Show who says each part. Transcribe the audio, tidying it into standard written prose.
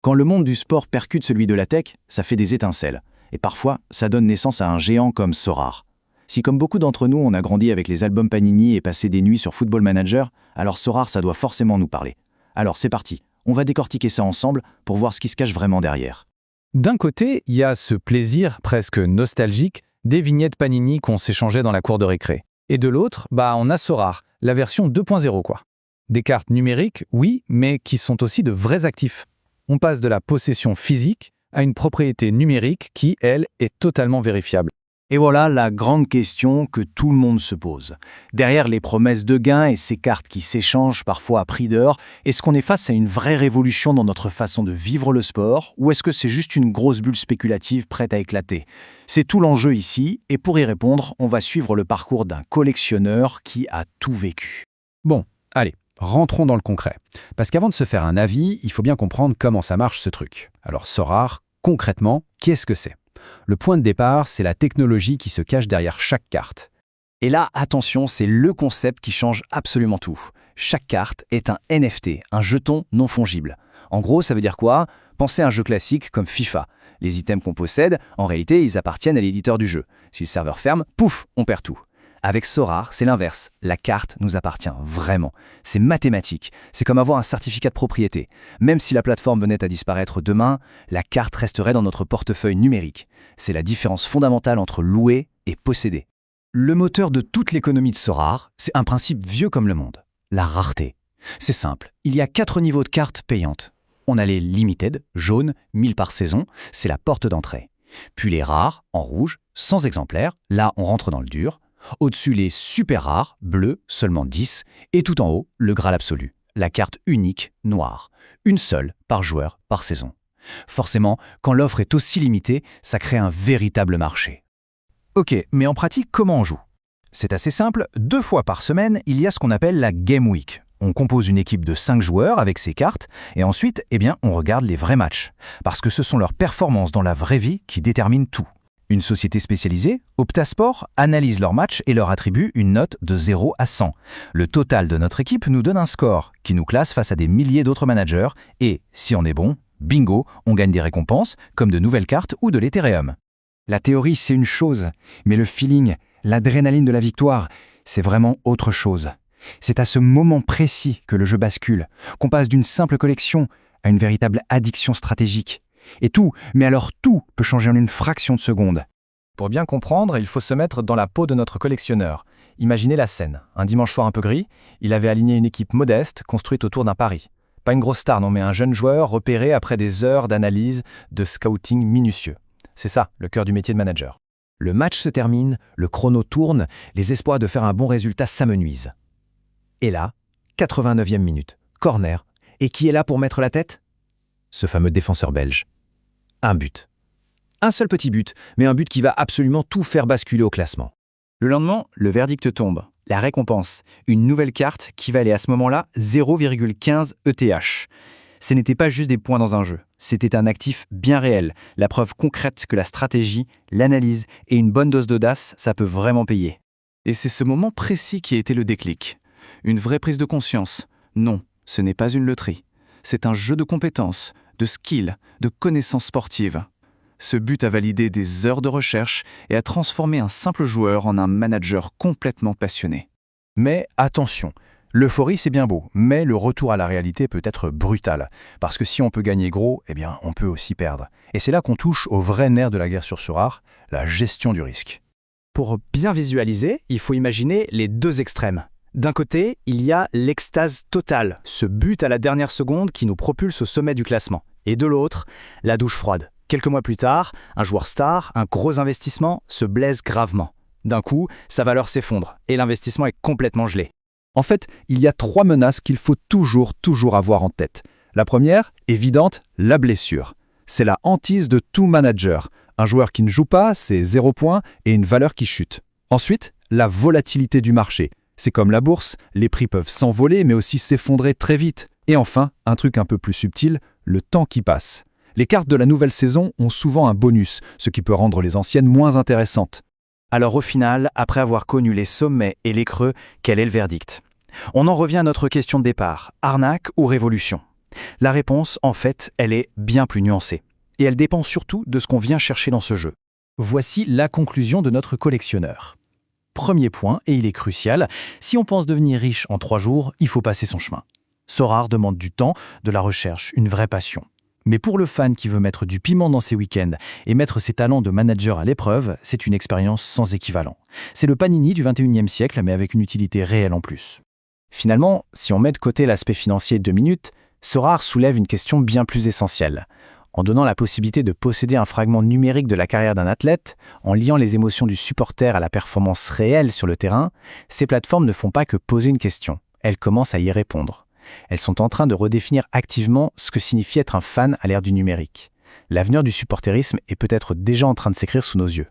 Speaker 1: Quand le monde du sport percute celui de la tech, ça fait des étincelles. Et parfois, ça donne naissance à un géant comme Sorare. Si comme beaucoup d'entre nous, on a grandi avec les albums Panini et passé des nuits sur Football Manager, alors Sorare, ça doit forcément nous parler. Alors c'est parti, on va décortiquer ça ensemble pour voir ce qui se cache vraiment derrière.
Speaker 2: D'un côté, il y a ce plaisir presque nostalgique des vignettes Panini qu'on s'échangeait dans la cour de récré. Et de l'autre, on a Sorare, la version 2.0 quoi. Des cartes numériques, oui, mais qui sont aussi de vrais actifs. On passe de la possession physique à une propriété numérique qui, elle, est totalement vérifiable.
Speaker 1: Et voilà la grande question que tout le monde se pose. Derrière les promesses de gains et ces cartes qui s'échangent parfois à prix d'or, est-ce qu'on est face à une vraie révolution dans notre façon de vivre le sport ou est-ce que c'est juste une grosse bulle spéculative prête à éclater? C'est tout l'enjeu ici et pour y répondre, on va suivre le parcours d'un collectionneur qui a tout vécu.
Speaker 3: Bon, allez, rentrons dans le concret. Parce qu'avant de se faire un avis, il faut bien comprendre comment ça marche ce truc. Alors Sorare, concrètement, qu'est-ce que c'est? Le point de départ, c'est la technologie qui se cache derrière chaque carte.
Speaker 4: Et là, attention, c'est le concept qui change absolument tout. Chaque carte est un NFT, un jeton non fongible. En gros, ça veut dire quoi? Pensez à un jeu classique comme FIFA. Les items qu'on possède, en réalité, ils appartiennent à l'éditeur du jeu. Si le serveur ferme, pouf, on perd tout. Avec Sorare, c'est l'inverse. La carte nous appartient vraiment. C'est mathématique. C'est comme avoir un certificat de propriété. Même si la plateforme venait à disparaître demain, la carte resterait dans notre portefeuille numérique. C'est la différence fondamentale entre louer et posséder.
Speaker 1: Le moteur de toute l'économie de Sorare, c'est un principe vieux comme le monde. La rareté. C'est simple. Il y a 4 niveaux de cartes payantes. On a les limited, jaunes, 1000 par saison. C'est la porte d'entrée. Puis les rares, en rouge, 100 exemplaires. Là, on rentre dans le dur. Au-dessus, les super rares, bleus, seulement 10, et tout en haut, le Graal absolu, la carte unique, noire, une seule par joueur, par saison. Forcément, quand l'offre est aussi limitée, ça crée un véritable marché.
Speaker 5: Ok, mais en pratique, comment on joue? C'est assez simple, 2 fois par semaine, il y a ce qu'on appelle la Game Week. On compose une équipe de 5 joueurs avec ces cartes, et ensuite, on regarde les vrais matchs, parce que ce sont leurs performances dans la vraie vie qui déterminent tout. Une société spécialisée, Optasport, analyse leurs matchs et leur attribue une note de 0 à 100. Le total de notre équipe nous donne un score qui nous classe face à des milliers d'autres managers et, si on est bon, bingo, on gagne des récompenses comme de nouvelles cartes ou de l'Ethereum.
Speaker 6: La théorie, c'est une chose, mais le feeling, l'adrénaline de la victoire, c'est vraiment autre chose. C'est à ce moment précis que le jeu bascule, qu'on passe d'une simple collection à une véritable addiction stratégique. Et tout, mais alors tout peut changer en une fraction de seconde.
Speaker 2: Pour bien comprendre, il faut se mettre dans la peau de notre collectionneur. Imaginez la scène. Un dimanche soir un peu gris, il avait aligné une équipe modeste construite autour d'un pari. Pas une grosse star, non, mais un jeune joueur repéré après des heures d'analyse, de scouting minutieux. C'est ça, le cœur du métier de manager.
Speaker 5: Le match se termine, le chrono tourne, les espoirs de faire un bon résultat s'amenuisent. Et là, 89e minute, corner. Et qui est là pour mettre la tête? Ce fameux défenseur belge. Un but. Un seul petit but, mais un but qui va absolument tout faire basculer au classement.
Speaker 4: Le lendemain, le verdict tombe. La récompense, une nouvelle carte qui valait à ce moment-là 0,15 ETH. Ce n'était pas juste des points dans un jeu, c'était un actif bien réel, la preuve concrète que la stratégie, l'analyse et une bonne dose d'audace, ça peut vraiment payer.
Speaker 1: Et c'est ce moment précis qui a été le déclic. Une vraie prise de conscience. Non, ce n'est pas une loterie. C'est un jeu de compétences, de skills, de connaissances sportives. Ce but a validé des heures de recherche et a transformé un simple joueur en un manager complètement passionné.
Speaker 5: Mais attention, l'euphorie c'est bien beau, mais le retour à la réalité peut être brutal. Parce que si on peut gagner gros, on peut aussi perdre. Et c'est là qu'on touche au vrai nerf de la guerre sur Sorare, la gestion du risque.
Speaker 4: Pour bien visualiser, il faut imaginer les deux extrêmes. D'un côté, il y a l'extase totale, ce but à la dernière seconde qui nous propulse au sommet du classement. Et de l'autre, la douche froide. Quelques mois plus tard, un joueur star, un gros investissement, se blesse gravement. D'un coup, sa valeur s'effondre et l'investissement est complètement gelé.
Speaker 5: En fait, il y a 3 menaces qu'il faut toujours avoir en tête. La première, évidente, la blessure. C'est la hantise de tout manager. Un joueur qui ne joue pas, c'est 0 points et une valeur qui chute. Ensuite, la volatilité du marché. C'est comme la bourse, les prix peuvent s'envoler mais aussi s'effondrer très vite. Et enfin, un truc un peu plus subtil, le temps qui passe. Les cartes de la nouvelle saison ont souvent un bonus, ce qui peut rendre les anciennes moins intéressantes.
Speaker 4: Alors au final, après avoir connu les sommets et les creux, quel est le verdict? On en revient à notre question de départ, arnaque ou révolution? La réponse, en fait, elle est bien plus nuancée. Et elle dépend surtout de ce qu'on vient chercher dans ce jeu.
Speaker 2: Voici la conclusion de notre collectionneur. Premier point, et il est crucial, si on pense devenir riche en 3 jours, il faut passer son chemin. Sorare demande du temps, de la recherche, une vraie passion. Mais pour le fan qui veut mettre du piment dans ses week-ends et mettre ses talents de manager à l'épreuve, c'est une expérience sans équivalent. C'est le Panini du 21e siècle, mais avec une utilité réelle en plus.
Speaker 1: Finalement, si on met de côté l'aspect financier 2 minutes, Sorare soulève une question bien plus essentielle. En donnant la possibilité de posséder un fragment numérique de la carrière d'un athlète, en liant les émotions du supporter à la performance réelle sur le terrain, ces plateformes ne font pas que poser une question, elles commencent à y répondre. Elles sont en train de redéfinir activement ce que signifie être un fan à l'ère du numérique. L'avenir du supporterisme est peut-être déjà en train de s'écrire sous nos yeux.